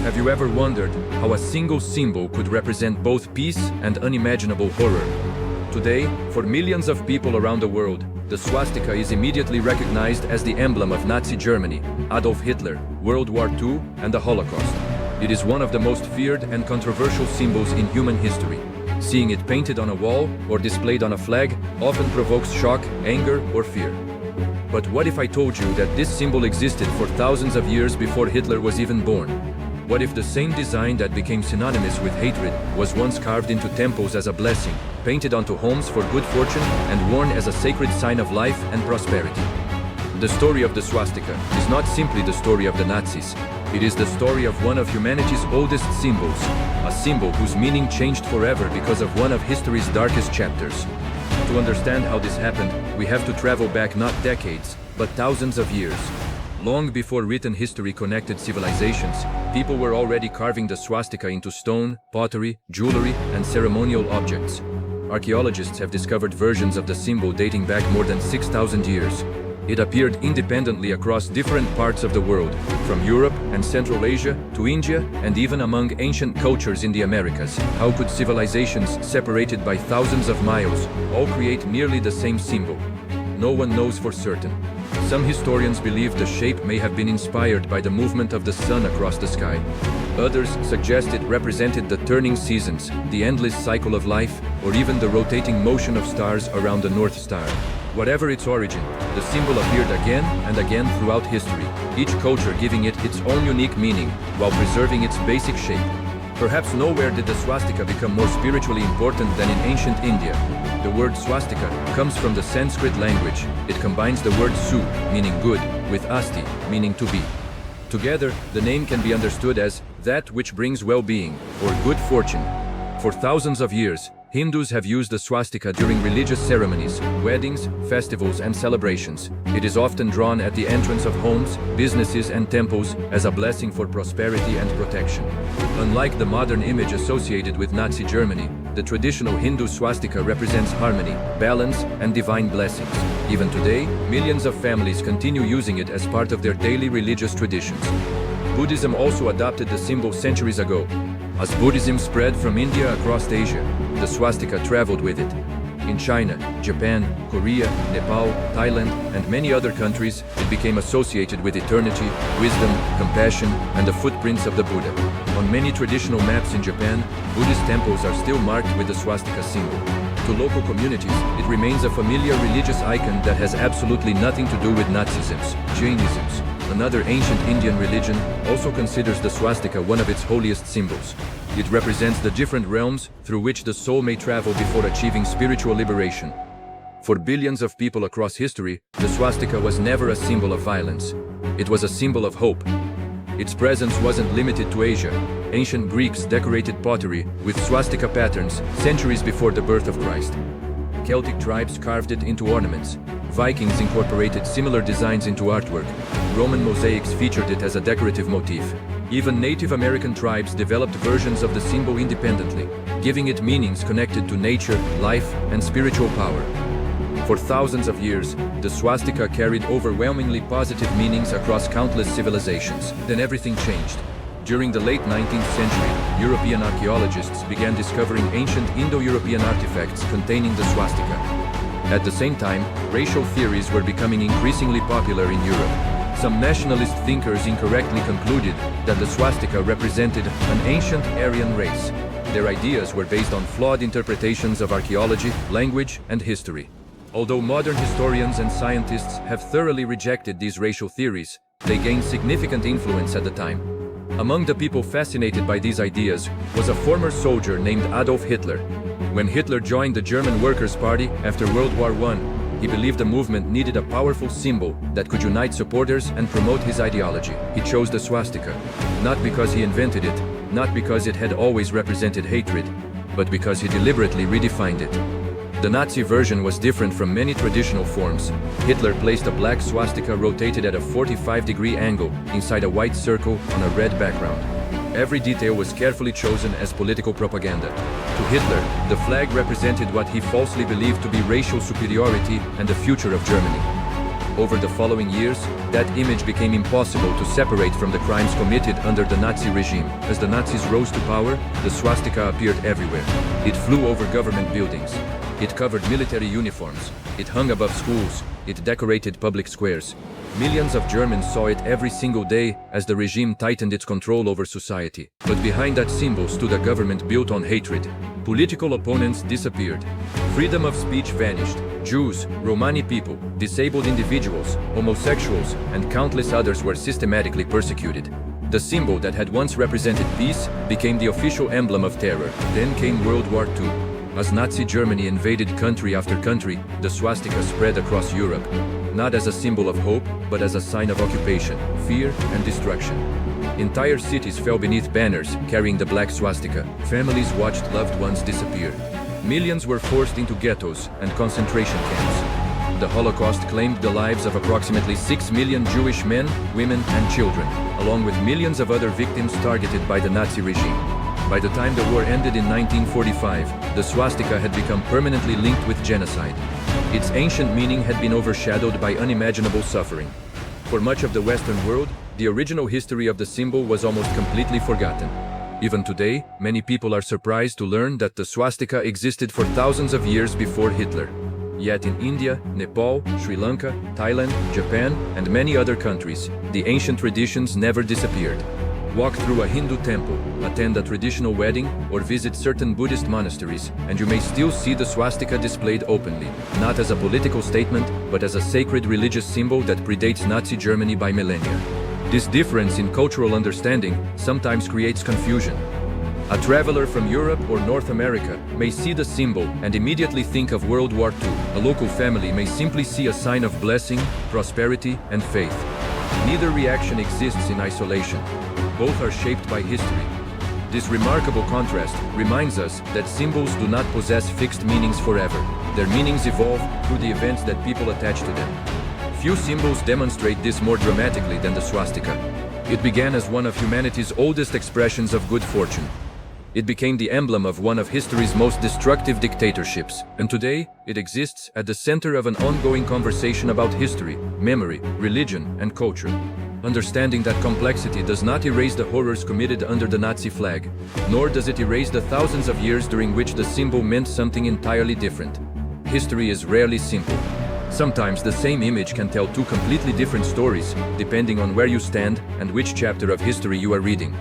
Have you ever wondered how a single symbol could represent both peace and unimaginable horror? Today, for millions of people around the world, the swastika is immediately recognized as the emblem of Nazi Germany, Adolf Hitler, World War II, and the Holocaust. It is one of the most feared and controversial symbols in human history. Seeing it painted on a wall or displayed on a flag often provokes shock, anger, or fear. But what if I told you that this symbol existed for thousands of years before Hitler was even born? What if the same design that became synonymous with hatred was once carved into temples as a blessing, painted onto homes for good fortune, and worn as a sacred sign of life and prosperity? The story of the swastika is not simply the story of the Nazis. It is the story of one of humanity's oldest symbols, a symbol whose meaning changed forever because of one of history's darkest chapters. To understand how this happened, we have to travel back not decades, but thousands of years. Long before written history connected civilizations, people were already carving the swastika into stone, pottery, jewelry, and ceremonial objects. Archaeologists have discovered versions of the symbol dating back more than 6,000 years. It appeared independently across different parts of the world, from Europe and Central Asia to India and even among ancient cultures in the Americas. How could civilizations separated by thousands of miles all create nearly the same symbol? No one knows for certain. Some historians believe the shape may have been inspired by the movement of the sun across the sky. Others suggest it represented the turning seasons, the endless cycle of life, or even the rotating motion of stars around the North Star. Whatever its origin, the symbol appeared again and again throughout history, each culture giving it its own unique meaning while preserving its basic shape. Perhaps nowhere did the swastika become more spiritually important than in ancient India. The word swastika comes from the Sanskrit language. It combines the word su, meaning good, with asti, meaning to be. Together, the name can be understood as that which brings well-being or good fortune. For thousands of years, Hindus have used the swastika during religious ceremonies, weddings, festivals, and celebrations. It is often drawn at the entrance of homes, businesses, and temples as a blessing for prosperity and protection. Unlike the modern image associated with Nazi Germany, the traditional Hindu swastika represents harmony, balance, and divine blessings. Even today, millions of families continue using it as part of their daily religious traditions. Buddhism also adopted the symbol centuries ago. As Buddhism spread from India across Asia, the swastika traveled with it. In China, Japan, Korea, Nepal, Thailand, and many other countries, it became associated with eternity, wisdom, compassion, and the footprints of the Buddha. On many traditional maps in Japan, Buddhist temples are still marked with the swastika symbol. To local communities, it remains a familiar religious icon that has absolutely nothing to do with Nazism. Jainism, another ancient Indian religion, also considers the swastika one of its holiest symbols. It represents the different realms through which the soul may travel before achieving spiritual liberation. For billions of people across history, the swastika was never a symbol of violence. It was a symbol of hope. Its presence wasn't limited to Asia. Ancient Greeks decorated pottery with swastika patterns centuries before the birth of Christ. Celtic tribes carved it into ornaments. Vikings incorporated similar designs into artwork. Roman mosaics featured it as a decorative motif. Even Native American tribes developed versions of the symbol independently, giving it meanings connected to nature, life, and spiritual power. For thousands of years, the swastika carried overwhelmingly positive meanings across countless civilizations. Then everything changed. During the late 19th century, European archaeologists began discovering ancient Indo-European artifacts containing the swastika. At the same time, racial theories were becoming increasingly popular in Europe. Some nationalist thinkers incorrectly concluded that the swastika represented an ancient Aryan race. Their ideas were based on flawed interpretations of archaeology, language, and history. Although modern historians and scientists have thoroughly rejected these racial theories, they gained significant influence at the time. Among the people fascinated by these ideas was a former soldier named Adolf Hitler. When Hitler joined the German Workers' Party after World War I, he believed the movement needed a powerful symbol that could unite supporters and promote his ideology. He chose the swastika, not because he invented it, not because it had always represented hatred, but because he deliberately redefined it. The Nazi version was different from many traditional forms. Hitler placed a black swastika rotated at a 45-degree angle inside a white circle on a red background. Every detail was carefully chosen as political propaganda. To Hitler, the flag represented what he falsely believed to be racial superiority and the future of Germany. Over the following years, that image became impossible to separate from the crimes committed under the Nazi regime. As the Nazis rose to power, the swastika appeared everywhere. It flew over government buildings. It covered military uniforms. It hung above schools. It decorated public squares. Millions of Germans saw it every single day as the regime tightened its control over society. But behind that symbol stood a government built on hatred. Political opponents disappeared. Freedom of speech vanished. Jews, Romani people, disabled individuals, homosexuals, and countless others were systematically persecuted. The symbol that had once represented peace became the official emblem of terror. Then came World War II. As Nazi Germany invaded country after country, the swastika spread across Europe, not as a symbol of hope, but as a sign of occupation, fear, and destruction. Entire cities fell beneath banners carrying the black swastika. Families watched loved ones disappear. Millions were forced into ghettos and concentration camps. The Holocaust claimed the lives of approximately 6 million Jewish men, women, and children, along with millions of other victims targeted by the Nazi regime. By the time the war ended in 1945, the swastika had become permanently linked with genocide. Its ancient meaning had been overshadowed by unimaginable suffering. For much of the Western world, the original history of the symbol was almost completely forgotten. Even today, many people are surprised to learn that the swastika existed for thousands of years before Hitler. Yet in India, Nepal, Sri Lanka, Thailand, Japan, and many other countries, the ancient traditions never disappeared. Walk through a Hindu temple, attend a traditional wedding, or visit certain Buddhist monasteries, and you may still see the swastika displayed openly, not as a political statement, but as a sacred religious symbol that predates Nazi Germany by millennia. This difference in cultural understanding sometimes creates confusion. A traveler from Europe or North America may see the symbol and immediately think of World War II. A local family may simply see a sign of blessing, prosperity, and faith. Neither reaction exists in isolation. Both are shaped by history. This remarkable contrast reminds us that symbols do not possess fixed meanings forever. Their meanings evolve through the events that people attach to them. Few symbols demonstrate this more dramatically than the swastika. It began as one of humanity's oldest expressions of good fortune. It became the emblem of one of history's most destructive dictatorships, and today it exists at the center of an ongoing conversation about history, memory, religion, and culture. Understanding that complexity does not erase the horrors committed under the Nazi flag, nor does it erase the thousands of years during which the symbol meant something entirely different. History is rarely simple. Sometimes the same image can tell two completely different stories, depending on where you stand and which chapter of history you are reading.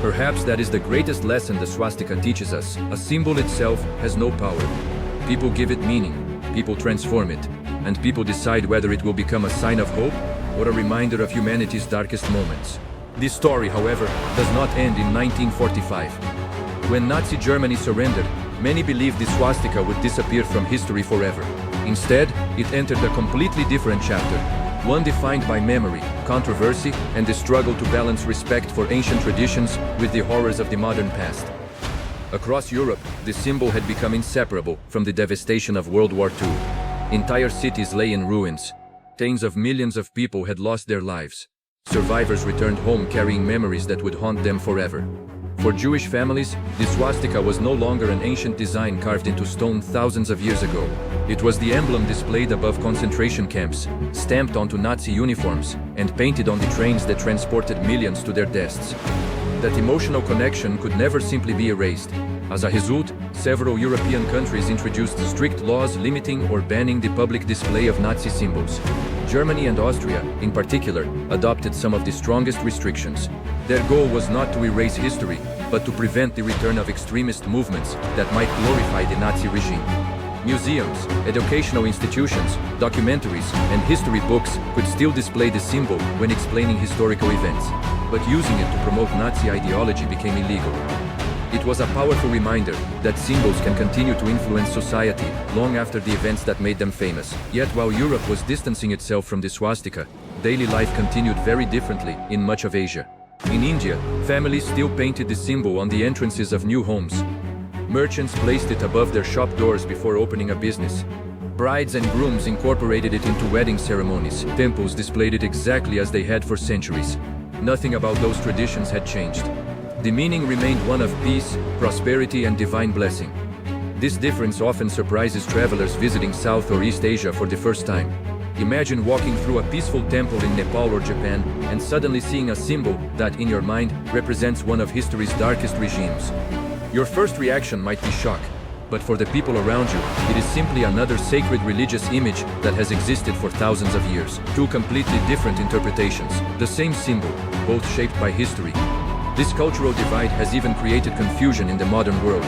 Perhaps that is the greatest lesson the swastika teaches us. A symbol itself has no power. People give it meaning, people transform it, and people decide whether it will become a sign of hope or a reminder of humanity's darkest moments. This story, however, does not end in 1945. When Nazi Germany surrendered, many believed the swastika would disappear from history forever. Instead, it entered a completely different chapter, one defined by memory, controversy, and the struggle to balance respect for ancient traditions with the horrors of the modern past. Across Europe, the symbol had become inseparable from the devastation of World War II. Entire cities lay in ruins. Tens of millions of people had lost their lives. Survivors returned home carrying memories that would haunt them forever. For Jewish families, the swastika was no longer an ancient design carved into stone thousands of years ago. It was the emblem displayed above concentration camps, stamped onto Nazi uniforms, and painted on the trains that transported millions to their deaths. That emotional connection could never simply be erased. As a result, several European countries introduced strict laws limiting or banning the public display of Nazi symbols. Germany and Austria, in particular, adopted some of the strongest restrictions. Their goal was not to erase history, but to prevent the return of extremist movements that might glorify the Nazi regime. Museums, educational institutions, documentaries, and history books could still display the symbol when explaining historical events, but using it to promote Nazi ideology became illegal. It was a powerful reminder that symbols can continue to influence society long after the events that made them famous. Yet while Europe was distancing itself from the swastika, daily life continued very differently in much of Asia. In India, families still painted the symbol on the entrances of new homes. Merchants placed it above their shop doors before opening a business. Brides and grooms incorporated it into wedding ceremonies. Temples displayed it exactly as they had for centuries. Nothing about those traditions had changed. The meaning remained one of peace, prosperity, and divine blessing. This difference often surprises travelers visiting South or East Asia for the first time. Imagine walking through a peaceful temple in Nepal or Japan and suddenly seeing a symbol that, in your mind, represents one of history's darkest regimes. Your first reaction might be shock, but for the people around you, it is simply another sacred religious image that has existed for thousands of years. Two completely different interpretations, the same symbol, both shaped by history. This cultural divide has even created confusion in the modern world.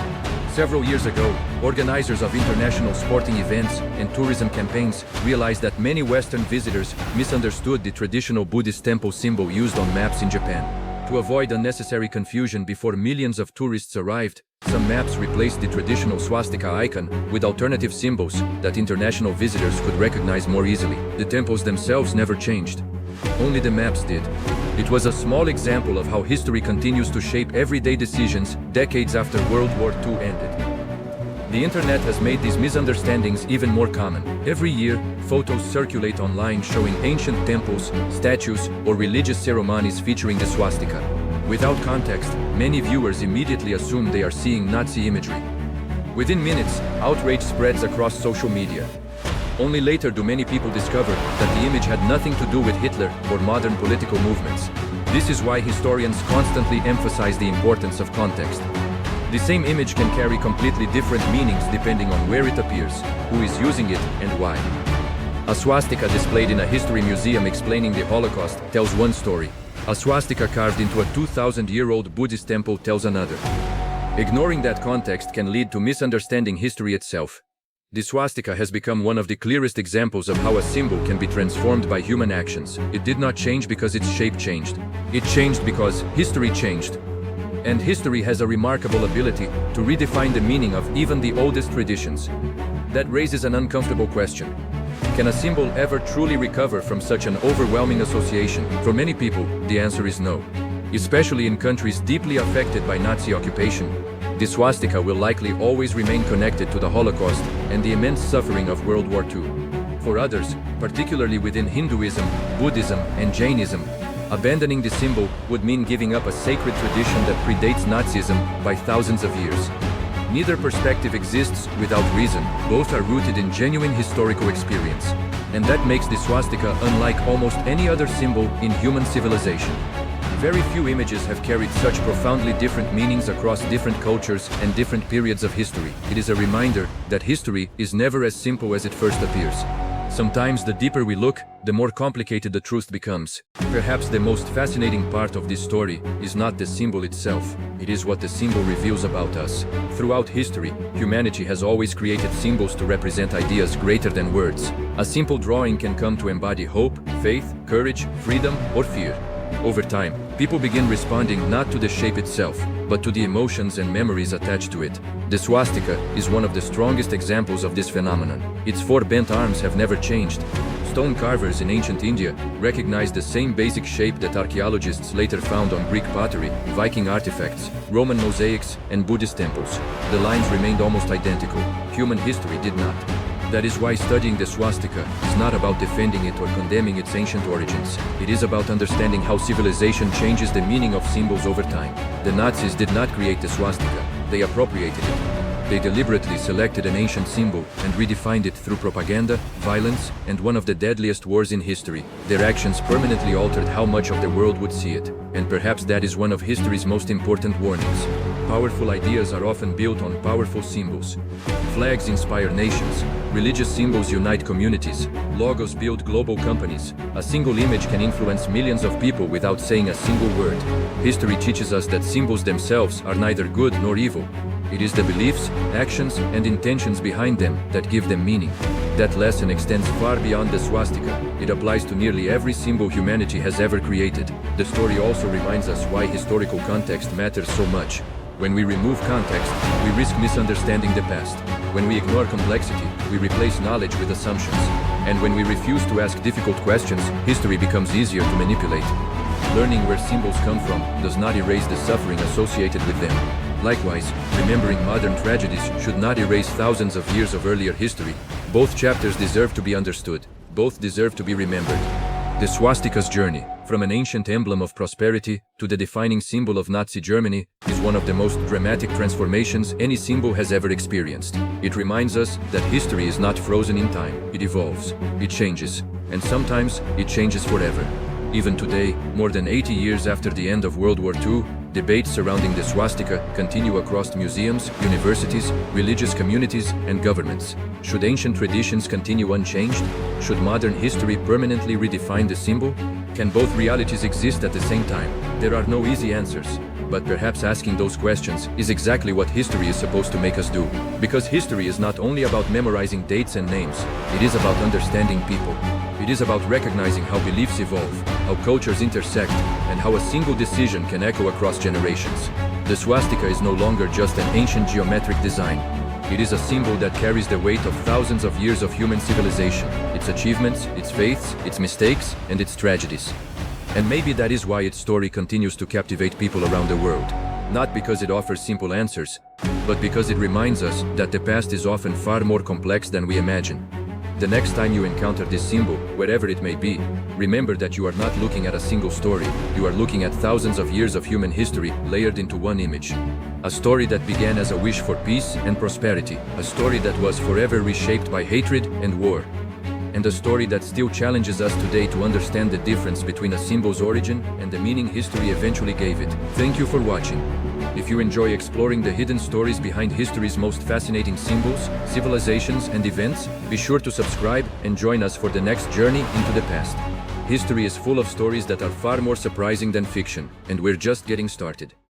Several years ago, organizers of international sporting events and tourism campaigns realized that many Western visitors misunderstood the traditional Buddhist temple symbol used on maps in Japan. To avoid unnecessary confusion before millions of tourists arrived, some maps replaced the traditional swastika icon with alternative symbols that international visitors could recognize more easily. The temples themselves never changed. Only the maps did. It was a small example of how history continues to shape everyday decisions decades after World War II ended. The internet has made these misunderstandings even more common. Every year, photos circulate online showing ancient temples, statues, or religious ceremonies featuring the swastika. Without context, many viewers immediately assume they are seeing Nazi imagery. Within minutes, outrage spreads across social media. Only later do many people discover that the image had nothing to do with Hitler or modern political movements. This is why historians constantly emphasize the importance of context. The same image can carry completely different meanings depending on where it appears, who is using it, and why. A swastika displayed in a history museum explaining the Holocaust tells one story. A swastika carved into a 2,000-year-old Buddhist temple tells another. Ignoring that context can lead to misunderstanding history itself. The swastika has become one of the clearest examples of how a symbol can be transformed by human actions. It did not change because its shape changed. It changed because history changed. And history has a remarkable ability to redefine the meaning of even the oldest traditions. That raises an uncomfortable question. Can a symbol ever truly recover from such an overwhelming association? For many people, the answer is no. Especially in countries deeply affected by Nazi occupation, the swastika will likely always remain connected to the Holocaust and the immense suffering of World War II. For others, particularly within Hinduism, Buddhism, and Jainism, abandoning the symbol would mean giving up a sacred tradition that predates Nazism by thousands of years. Neither perspective exists without reason. Both are rooted in genuine historical experience. And that makes the swastika unlike almost any other symbol in human civilization. Very few images have carried such profoundly different meanings across different cultures and different periods of history. It is a reminder that history is never as simple as it first appears. Sometimes the deeper we look, the more complicated the truth becomes. Perhaps the most fascinating part of this story is not the symbol itself. It is what the symbol reveals about us. Throughout history, humanity has always created symbols to represent ideas greater than words. A simple drawing can come to embody hope, faith, courage, freedom, or fear. Over time, people begin responding not to the shape itself, but to the emotions and memories attached to it. The swastika is one of the strongest examples of this phenomenon. Its four bent arms have never changed. Stone carvers in ancient India recognized the same basic shape that archaeologists later found on Greek pottery, Viking artifacts, Roman mosaics, and Buddhist temples. The lines remained almost identical. Human history did not. That is why studying the swastika is not about defending it or condemning its ancient origins. It is about understanding how civilization changes the meaning of symbols over time. The Nazis did not create the swastika, they appropriated it. They deliberately selected an ancient symbol and redefined it through propaganda, violence, and one of the deadliest wars in history. Their actions permanently altered how much of the world would see it. And perhaps that is one of history's most important warnings. Powerful ideas are often built on powerful symbols. Flags inspire nations. Religious symbols unite communities. Logos build global companies. A single image can influence millions of people without saying a single word. History teaches us that symbols themselves are neither good nor evil. It is the beliefs, actions, and intentions behind them that give them meaning. That lesson extends far beyond the swastika. It applies to nearly every symbol humanity has ever created. The story also reminds us why historical context matters so much. When we remove context, we risk misunderstanding the past. When we ignore complexity, we replace knowledge with assumptions. And when we refuse to ask difficult questions, history becomes easier to manipulate. Learning where symbols come from does not erase the suffering associated with them. Likewise, remembering modern tragedies should not erase thousands of years of earlier history. Both chapters deserve to be understood. Both deserve to be remembered. The swastika's journey, from an ancient emblem of prosperity to the defining symbol of Nazi Germany, is one of the most dramatic transformations any symbol has ever experienced. It reminds us that history is not frozen in time. It evolves. It changes. and sometimes it changes forever. Even today, more than 80 years after the end of World War II, debates surrounding the swastika continue across museums, universities, religious communities, and governments. Should ancient traditions continue unchanged? Should modern history permanently redefine the symbol? Can both realities exist at the same time? There are no easy answers, but perhaps asking those questions is exactly what history is supposed to make us do. Because history is not only about memorizing dates and names, it is about understanding people. It is about recognizing how beliefs evolve, how cultures intersect, and how a single decision can echo across generations. The swastika is no longer just an ancient geometric design. It is a symbol that carries the weight of thousands of years of human civilization, its achievements, its faiths, its mistakes, and its tragedies. And maybe that is why its story continues to captivate people around the world. Not because it offers simple answers, but because it reminds us that the past is often far more complex than we imagine. The next time you encounter this symbol, wherever it may be, remember that you are not looking at a single story, you are looking at thousands of years of human history layered into one image. A story that began as a wish for peace and prosperity, a story that was forever reshaped by hatred and war, and a story that still challenges us today to understand the difference between a symbol's origin and the meaning history eventually gave it. Thank you for watching. If you enjoy exploring the hidden stories behind history's most fascinating symbols, civilizations, and events, be sure to subscribe and join us for the next journey into the past. History is full of stories that are far more surprising than fiction, and we're just getting started.